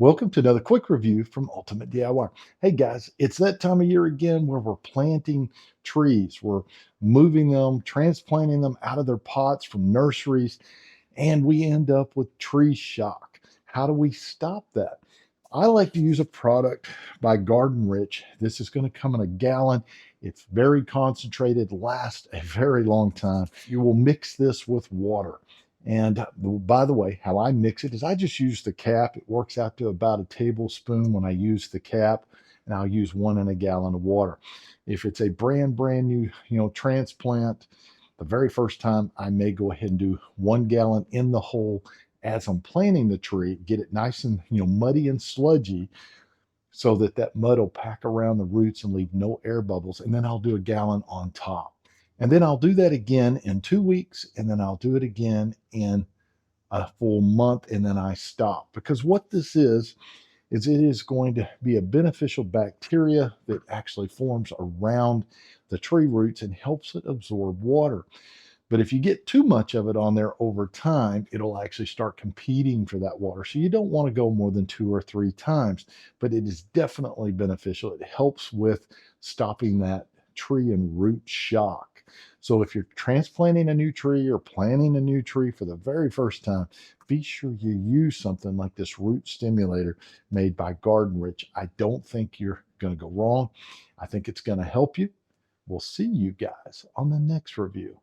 Welcome to another quick review from Ultimate DIY. Hey guys, it's that time of year again where we're planting trees. We're moving them, transplanting them out of their pots from nurseries, and we end up with tree shock. How do we stop that? I like to use a product by Garden Rich. This is going to come in a gallon. It's very concentrated, lasts a very long time. You will mix this with water. And by the way, how I mix it is I just use the cap. It works out to about a tablespoon when I use the cap, and I'll use 1 in a gallon of water. If it's a brand new, transplant, the very first time I may go ahead and do 1 gallon in the hole as I'm planting the tree, get it nice and muddy and sludgy so that that mud will pack around the roots and leave no air bubbles. And then I'll do a gallon on top. And then I'll do that again in 2 weeks, and then I'll do it again in a full month, and then I stop. Because what this is it is going to be a beneficial bacteria that actually forms around the tree roots and helps it absorb water. But if you get too much of it on there over time, it'll actually start competing for that water. So you don't want to go more than 2 or 3 times, but it is definitely beneficial. It helps with stopping that tree and root shock. So if you're transplanting a new tree or planting a new tree for the very first time, be sure you use something like this root stimulator made by Garden Rich. I don't think you're going to go wrong. I think it's going to help you. We'll see you guys on the next review.